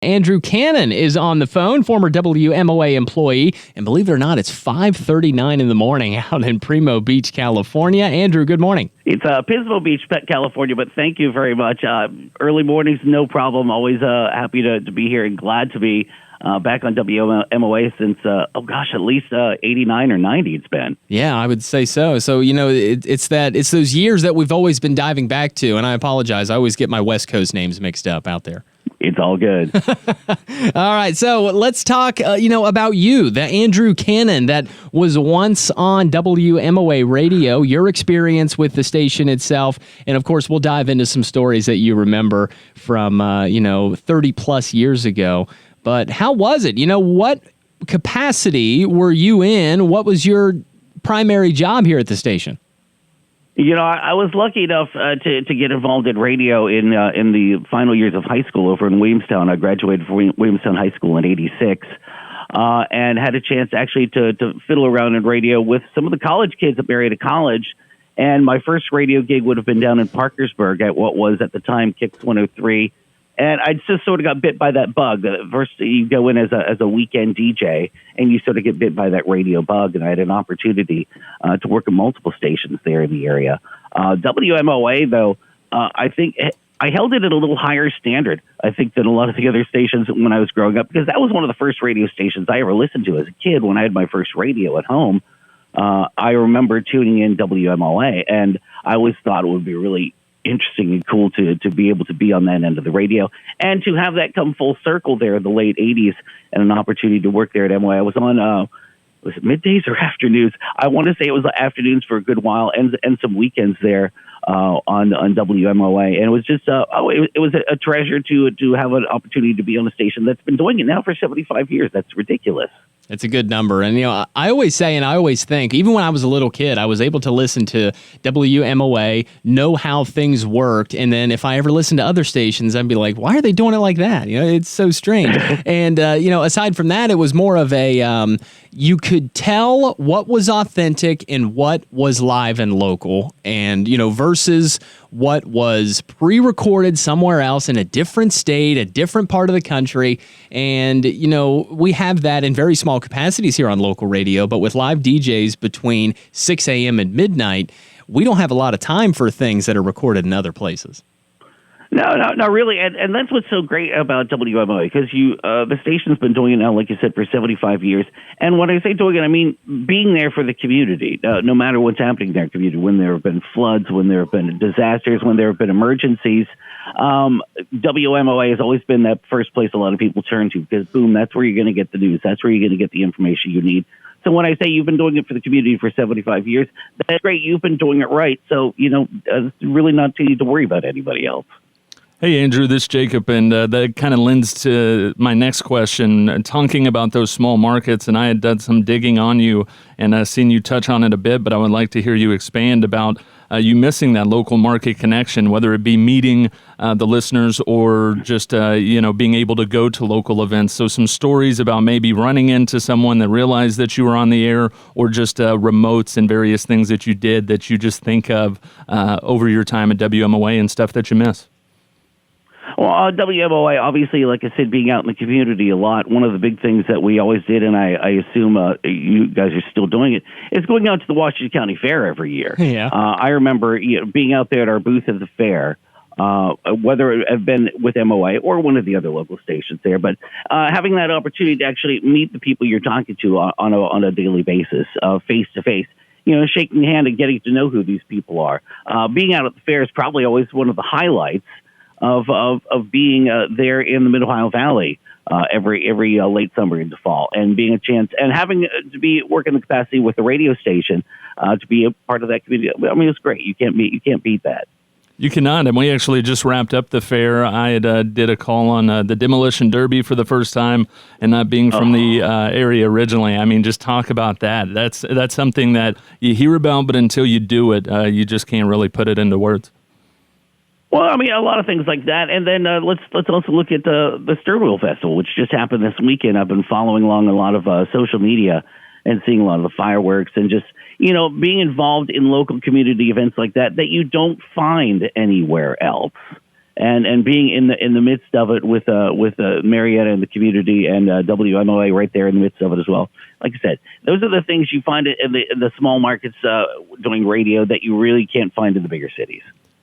Andrew Cannon is on the phone, former WMOA employee, and believe it or not, it's 5:39 in the morning out in Primo Beach, California. Andrew, good morning. It's Pismo Beach, California, but thank you very much. Early mornings, no problem. Always happy to be here and glad to be back on WMOA since, at least 89 or 90 it's been. Yeah, I would say so. So, it's those years that we've always been diving back to, and I apologize. I always get my West Coast names mixed up out there. It's all good. All right, so let's talk, about you, the Andrew Cannon that was once on WMOA radio, your experience with the station itself, and of course, we'll dive into some stories that you remember from, 30-plus years ago. But how was it? What capacity were you in? What was your primary job here at the station? I was lucky enough to get involved in radio in the final years of high school over in Williamstown. I graduated from Williamstown High School in '86 and had a chance actually to fiddle around in radio with some of the college kids at Marietta College. And my first radio gig would have been down in Parkersburg at what was at the time Kicks 103. And I just sort of got bit by that bug. First, you go in as a weekend DJ, and you sort of get bit by that radio bug. And I had an opportunity to work at multiple stations there in the area. WMOA, though, I think I held it at a little higher standard, I think, than a lot of the other stations when I was growing up, because that was one of the first radio stations I ever listened to as a kid when I had my first radio at home. I remember tuning in WMOA, and I always thought it would be really interesting and cool to be able to be on that end of the radio and to have that come full circle there in the late 80s and an opportunity to work there at MOA. I was on, was it middays or afternoons? I want to say it was afternoons for a good while and some weekends there on WMOA. And it was just, it was a treasure to have an opportunity to be on a station that's been doing it now for 75 years. That's ridiculous. It's a good number. And, I always say and I always think, even when I was a little kid, I was able to listen to WMOA, know how things worked. And then if I ever listened to other stations, I'd be like, why are they doing it like that? It's so strange. And, aside from that, it was more of a, you could tell what was authentic and what was live and local. And, versus what was pre-recorded somewhere else in a different state, a different part of the country. And, we have that in very small capacities here on local radio, but with live DJs between 6 a.m. and midnight, we don't have a lot of time for things that are recorded in other places. No, really, and that's what's so great about WMOA, because the station's been doing it now, like you said, for 75 years. And when I say doing it, I mean being there for the community, no matter what's happening in their community. When there have been floods, when there have been disasters, when there have been emergencies, WMOA has always been that first place a lot of people turn to, because boom, that's where you're going to get the news, that's where you're going to get the information you need. So when I say you've been doing it for the community for 75 years, that's great. You've been doing it right. So really not need to worry about anybody else. Hey, Andrew, this is Jacob, and that kind of lends to my next question, talking about those small markets, and I had done some digging on you, and I've seen you touch on it a bit, but I would like to hear you expand about you missing that local market connection, whether it be meeting the listeners or just, being able to go to local events. So some stories about maybe running into someone that realized that you were on the air, or just remotes and various things that you did that you just think of over your time at WMOA and stuff that you miss. Well, WMOA, obviously, like I said, being out in the community a lot, one of the big things that we always did, and I assume you guys are still doing it, is going out to the Washington County Fair every year. Yeah. I remember being out there at our booth at the fair, whether it had been with MOA or one of the other local stations there, but having that opportunity to actually meet the people you're talking to on a daily basis, face to face. Shaking hand and getting to know who these people are. Being out at the fair is probably always one of the highlights of being there in the Mid-Ohio Valley every late summer into fall, and being a chance and having to be working the capacity with the radio station to be a part of that community. I mean, it's great. You can't beat that. You cannot, and we actually just wrapped up the fair. I did a call on the Demolition Derby for the first time, and not being from the area originally. I mean, just talk about that. That's something that you hear about, but until you do it, you just can't really put it into words. Well, I mean, a lot of things like that. And then let's also look at the Sturwheel Festival, which just happened this weekend. I've been following along a lot of social media and seeing a lot of the fireworks and just, being involved in local community events like that you don't find anywhere else. and being in the midst of it with Marietta and the community and WMOA right there in the midst of it as well. Like I said, those are the things you find in the small markets doing radio that you really can't find in the bigger cities.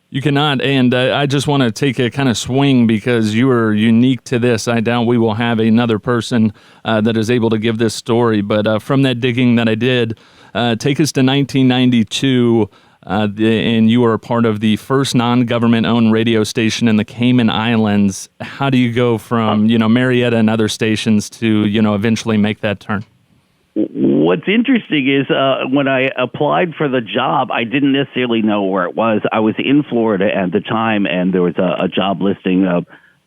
You cannot, and I just want to take a kind of swing because you are unique to this. I doubt we will have another person that is able to give this story, but from that digging that I did, take us to 1992, and you are a part of the first non-government-owned radio station in the Cayman Islands. How do you go from, Marietta and other stations to, eventually make that turn? What's interesting is when I applied for the job, I didn't necessarily know where it was. I was in Florida at the time, and there was a job listing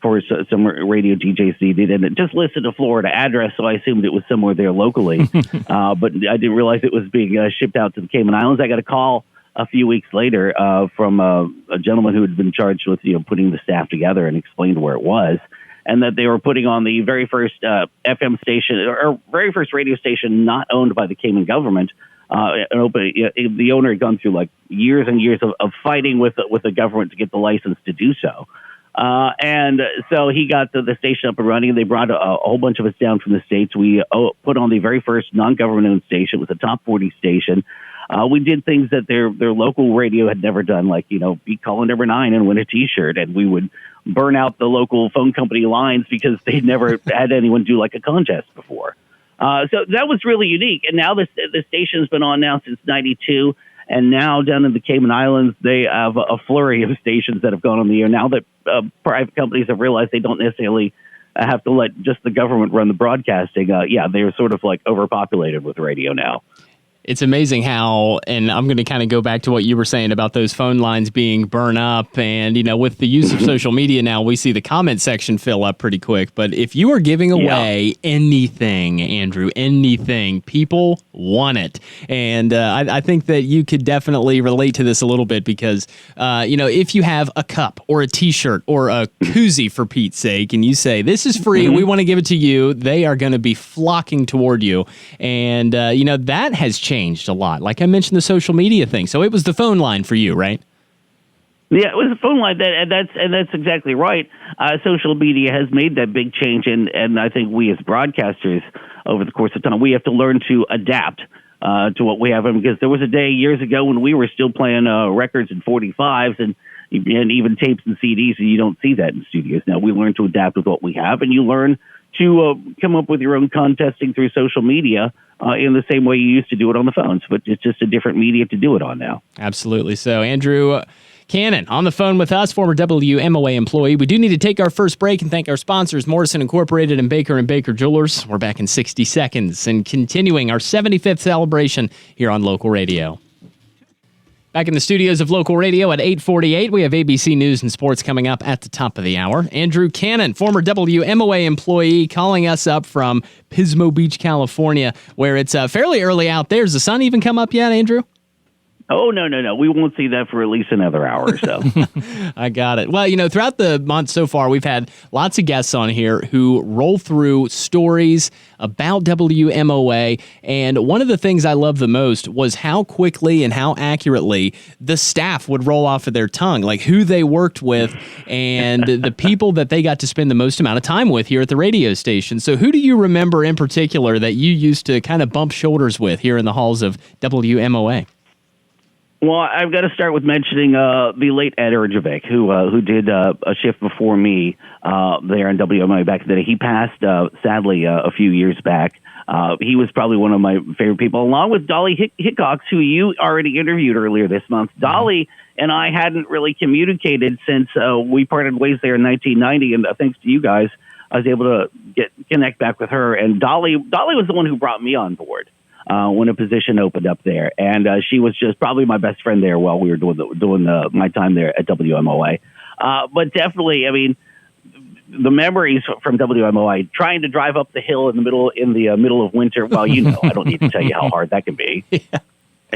for some radio DJs needed, and it just listed a Florida address, so I assumed it was somewhere there locally. But I didn't realize it was being shipped out to the Cayman Islands. I got a call a few weeks later from a gentleman who had been charged with putting the staff together and explained where it was. And that they were putting on the very first FM station or very first radio station not owned by the Cayman government. The owner had gone through like years and years of fighting with the government to get the license to do so. And so he got the station up and running. They brought a whole bunch of us down from the States. We put on the very first non-government owned station. It was a top 40 station. We did things that their local radio had never done, like, beat caller number 9 and win a T-shirt. And we would burn out the local phone company lines because they'd never had anyone do like a contest before. So that was really unique. And now the station's been on now since 92. And now down in the Cayman Islands, they have a flurry of stations that have gone on the air. Now that private companies have realized they don't necessarily have to let just the government run the broadcasting, they're sort of like overpopulated with radio now. It's amazing how, and I'm going to kind of go back to what you were saying about those phone lines being burned up. And, with the use of social media now, we see the comment section fill up pretty quick. But if you are giving away anything, Andrew, anything, people want it. And I think that you could definitely relate to this a little bit because, if you have a cup or a T-shirt or a koozie, for Pete's sake, and you say, this is free, we want to give it to you, they are going to be flocking toward you. And, that has changed a lot. Like I mentioned, the social media thing. So it was the phone line for you, right? Yeah, it was a phone line, and that's exactly right. Social media has made that big change, and I think we as broadcasters, over the course of time, we have to learn to adapt to what we have. Because there was a day years ago when we were still playing records in 45s and even tapes and CDs, and you don't see that in studios now. We learn to adapt with what we have, and you learn to come up with your own contesting through social media in the same way you used to do it on the phones, but it's just a different media to do it on now. Absolutely. So, Andrew Cannon on the phone with us, former WMOA employee. We do need to take our first break and thank our sponsors, Morrison Incorporated and Baker Jewelers. We're back in 60 seconds and continuing our 75th celebration here on Local Radio. Back in the studios of Local Radio at 8:48, we have ABC News and Sports coming up at the top of the hour. Andrew Cannon, former WMOA employee, calling us up from Pismo Beach, California, where it's fairly early out there. Has the sun even come up yet, Andrew? Oh, no. We won't see that for at least another hour or so. I got it. Well, throughout the month so far, we've had lots of guests on here who roll through stories about WMOA. And one of the things I love the most was how quickly and how accurately the staff would roll off of their tongue, like who they worked with and the people that they got to spend the most amount of time with here at the radio station. So who do you remember in particular that you used to kind of bump shoulders with here in the halls of WMOA? Well, I've got to start with mentioning the late Ed Erjovic, who did a shift before me there in WMOA back in the day. He passed, sadly, a few years back. He was probably one of my favorite people, along with Dolly Hickox, who you already interviewed earlier this month. Dolly and I hadn't really communicated since we parted ways there in 1990, and thanks to you guys, I was able to connect back with her. And Dolly was the one who brought me on board when a position opened up there, and she was just probably my best friend there while we were doing my time there at WMOA. But definitely, I mean, the memories from WMOA, trying to drive up the hill in the middle of winter. Well, I don't need to tell you how hard that can be. Yeah.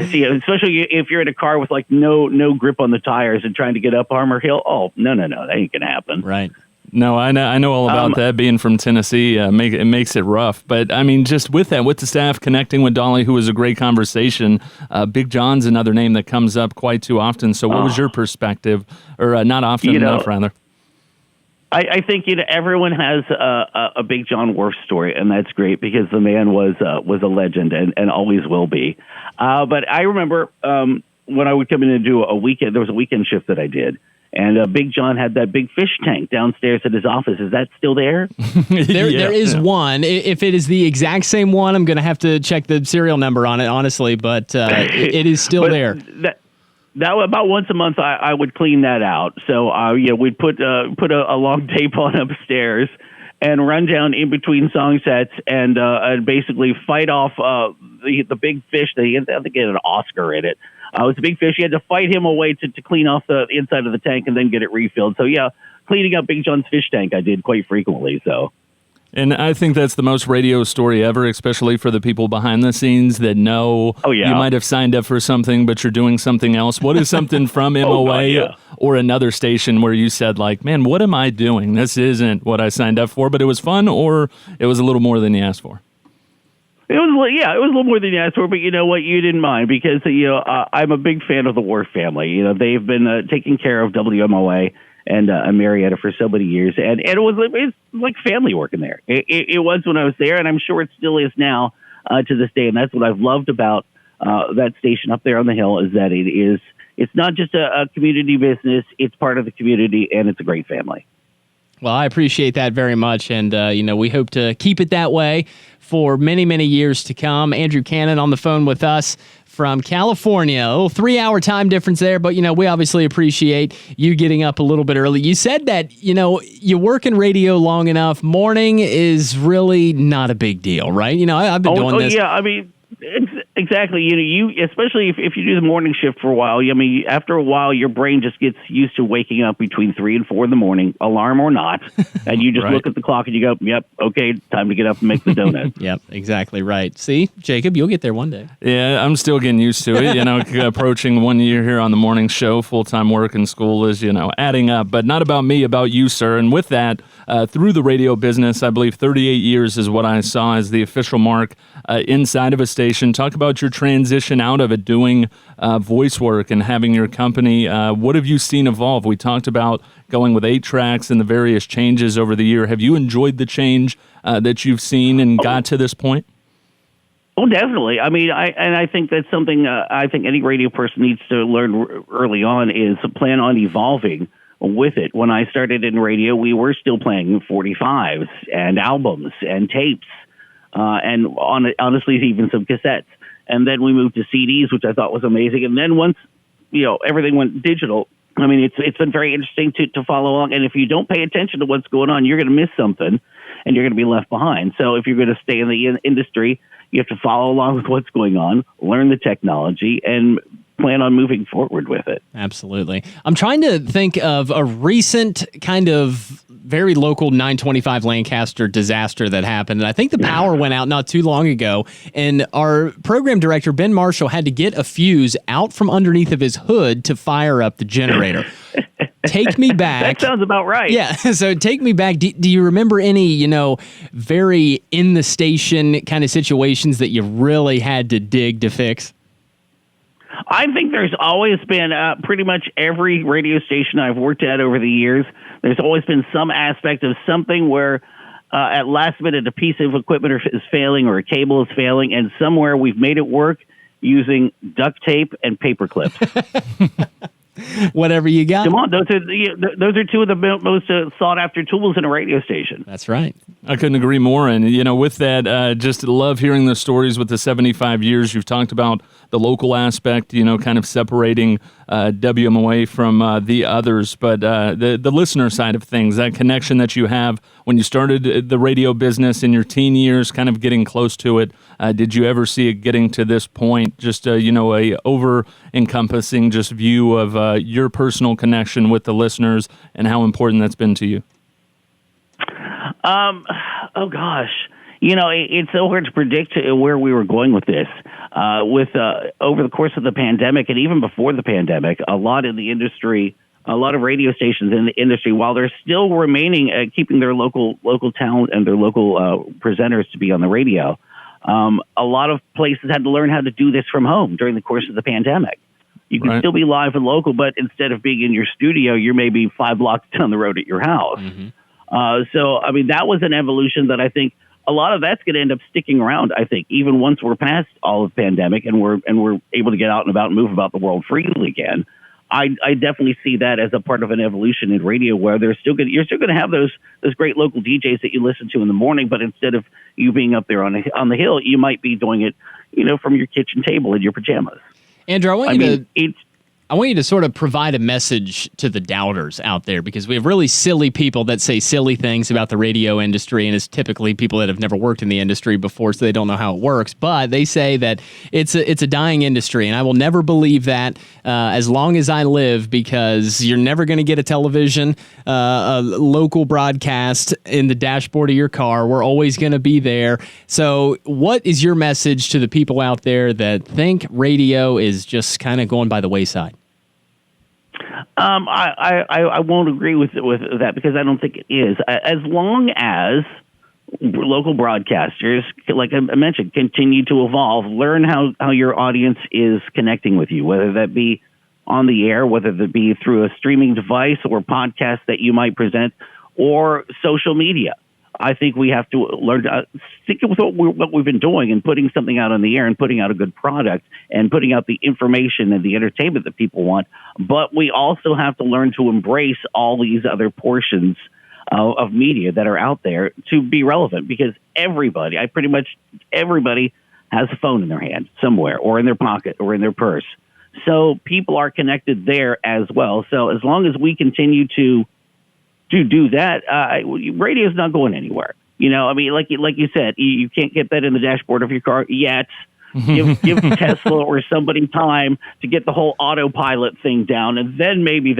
See, especially if you're in a car with like no grip on the tires and trying to get up Armour Hill. Oh, no, that ain't gonna happen. Right. No, I know all about that. Being from Tennessee, it makes it rough. But I mean, just with that, with the staff connecting with Dolly, who was a great conversation. Big John's another name that comes up quite too often. So, what was your perspective, or not often enough, rather? I think everyone has a Big John Wharf story, and that's great because the man was a legend and always will be. But I remember when I would come in and do a weekend, there was a weekend shift that I did. And Big John had that big fish tank downstairs at his office. Is that still there? There is one. If it is the exact same one, I'm going to have to check the serial number on it, honestly. But it is still there. That about once a month, I would clean that out. So we'd put a long tape on upstairs and run down in between song sets and basically fight off the big fish. They had to get an Oscar in it. It was a big fish. You had to fight him away to clean off the inside of the tank and then get it refilled. So, cleaning up Big John's fish tank I did quite frequently. So, and I think that's the most radio story ever, especially for the people behind the scenes that know you might have signed up for something, but you're doing something else. What is something from MOA or another station where you said, like, man, what am I doing? This isn't what I signed up for, but it was fun, or it was a little more than you asked for? It was a little more than you asked for, but you know what? You didn't mind because, I'm a big fan of the Wharf family. They've been taking care of WMOA and Marietta for so many years, and it's like family working there. It was when I was there, and I'm sure it still is now to this day. And that's what I've loved about that station up there on the hill is that it's not just a community business; it's part of the community, and it's a great family. Well, I appreciate that very much, and we hope to keep it that way for many, many years to come. Andrew Cannon on the phone with us from California. A little 3-hour time difference there, but, we obviously appreciate you getting up a little bit early. You said that, you work in radio long enough. Morning is really not a big deal, right? I've been doing this. Yeah, I mean, exactly. You especially if you do the morning shift for a while. After a while, your brain just gets used to waking up between 3 and 4 in the morning, alarm or not, and you just look at the clock and you go, "Yep, okay, time to get up and make the donut." Yep, exactly right. See, Jacob, you'll get there one day. Yeah, I'm still getting used to it. Approaching 1 year here on the morning show, full-time work and school is adding up. But not about me, about you, sir. And with that, through the radio business, I believe 38 years is what I saw as the official mark inside of a station. Talk about your transition out of it, doing voice work and having your company. What have you seen evolve? We talked about going with 8 tracks and the various changes over the year. Have you enjoyed the change that you've seen and got to this point? Oh, definitely. I mean, I think that's something I think any radio person needs to learn early on is plan on evolving with it. When I started in radio, we were still playing 45s and albums and tapes. And honestly, even some cassettes. And then we moved to CDs, which I thought was amazing. And then once, everything went digital, I mean, it's been very interesting to follow along. And if you don't pay attention to what's going on, you're going to miss something and you're going to be left behind. So if you're going to stay in the industry, you have to follow along with what's going on, learn the technology, and plan on moving forward with it. Absolutely. I'm trying to think of a recent kind of very local 925 Lancaster disaster that happened. And I think the power went out not too long ago. And our program director, Ben Marshall, had to get a fuse out from underneath of his hood to fire up the generator. Take me back. That sounds about right. Yeah. So take me back. Do you remember any, very in the station kind of situations that you really had to dig to fix? I think there's always been pretty much every radio station I've worked at over the years. There's always been some aspect of something where at last minute a piece of equipment is failing or a cable is failing, and somewhere we've made it work using duct tape and paper clips. Whatever you got. Come on, those are two of the most sought after tools in a radio station. That's right. I couldn't agree more. And, with that, just love hearing the stories with the 75 years. You've talked about the local aspect, kind of separating WMOA from the others. But the listener side of things, that connection that you have when you started the radio business in your teen years, kind of getting close to it. Did you ever see it getting to this point? Just, a over-encompassing just view of your personal connection with the listeners and how important that's been to you? Oh, gosh. It's so hard to predict where we were going with this. Over the course of the pandemic and even before the pandemic, a lot of radio stations in the industry, while they're still remaining, keeping their local talent and their local presenters to be on the radio, a lot of places had to learn how to do this from home during the course of the pandemic. You can still be live and local, but instead of being in your studio, you're maybe 5 blocks down the road at your house. So, I mean, that was an evolution that I think a lot of that's going to end up sticking around, I think, even once we're past all of the pandemic and we're able to get out and about and move about the world freely again. I definitely see that as a part of an evolution in radio where you're still going to have those great local DJs that you listen to in the morning, but instead of you being up there on the hill, you might be doing it, from your kitchen table in your pajamas. Andrew, I want you to sort of provide a message to the doubters out there, because we have really silly people that say silly things about the radio industry, and it's typically people that have never worked in the industry before, so they don't know how it works. But they say that it's a dying industry, and I will never believe that as long as I live, because you're never going to get a television, a local broadcast in the dashboard of your car. We're always going to be there. So what is your message to the people out there that think radio is just kind of going by the wayside? I won't agree with that, because I don't think it is. As long as local broadcasters, like I mentioned, continue to evolve, learn how your audience is connecting with you, whether that be on the air, whether that be through a streaming device or podcast that you might present, or social media. I think we have to learn to stick with what we've been doing and putting something out on the air and putting out a good product and putting out the information and the entertainment that people want. But we also have to learn to embrace all these other portions of media that are out there to be relevant, because everybody has a phone in their hand somewhere, or in their pocket, or in their purse. So people are connected there as well. So as long as we continue to do that, radio's not going anywhere. I mean, like you said, you can't get that in the dashboard of your car yet. Give Tesla or somebody time to get the whole autopilot thing down, and then maybe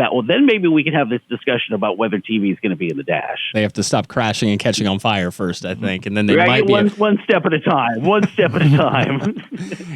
we can have this discussion about whether TV is going to be in the dash. They have to stop crashing and catching on fire first, I think, and then they might be one step at a time. One step at a time.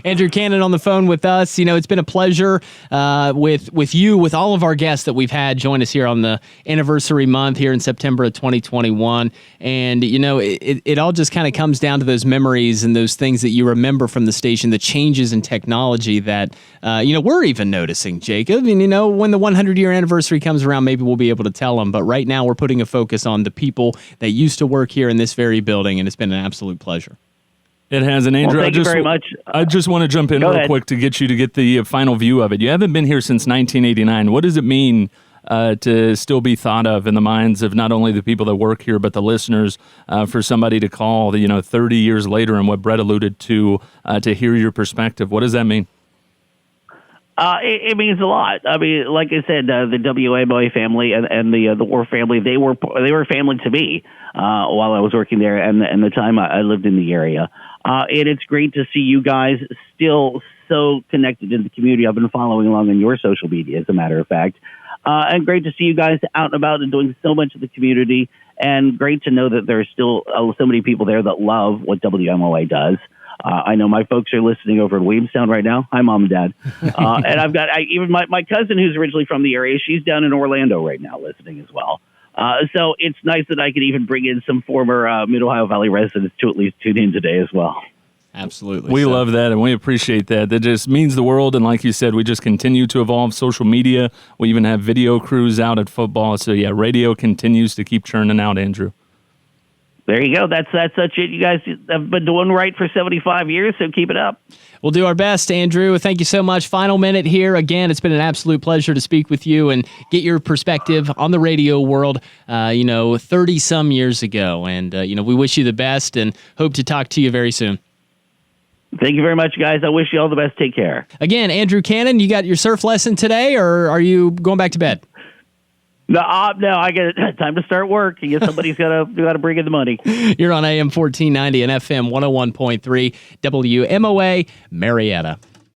Andrew Cannon on the phone with us. It's been a pleasure with you, with all of our guests that we've had join us here on the anniversary month here in September of 2021. And it all just kind of comes down to those memories and those things that you remember from the station, the changes in technology that we're even noticing, Jacob. And when the 100-year anniversary comes around, maybe we'll be able to tell them. But right now, we're putting a focus on the people that used to work here in this very building, and it's been an absolute pleasure. It has. And Andrew, thank you very much. I just want to jump in real quick to get you to get the final view of it. You haven't been here since 1989. What does it mean to still be thought of in the minds of not only the people that work here, but the listeners, for somebody to call 30 years later, and what Brett alluded to hear your perspective? What does that mean? It means a lot. I mean, like I said, the WMOA family and the War family, they were family to me while I was working there, and the time I lived in the area. And it's great to see you guys still so connected in the community. I've been following along on your social media, as a matter of fact. And great to see you guys out and about and doing so much of the community. And great to know that there are still so many people there that love what WMOA does. I know my folks are listening over in Williamstown right now. Hi, Mom and Dad. And I've got even my cousin, who's originally from the area, she's down in Orlando right now listening as well. So it's nice that I can even bring in some former Mid-Ohio Valley residents to at least tune in today as well. Absolutely. We love that, and we appreciate that. That just means the world, and like you said, we just continue to evolve social media. We even have video crews out at football. So, yeah, radio continues to keep churning out, Andrew. There you go. That's such it. You guys have been doing right for 75 years, so keep it up. We'll do our best, Andrew. Thank you so much. Final minute here. Again, it's been an absolute pleasure to speak with you and get your perspective on the radio world, 30-some years ago. And, we wish you the best and hope to talk to you very soon. Thank you very much, guys. I wish you all the best. Take care. Again, Andrew Cannon, you got your surf lesson today, or are you going back to bed? No, I got time to start work. I guess somebody's got to bring in the money. You're on AM 1490 and FM 101.3 WMOA Marietta.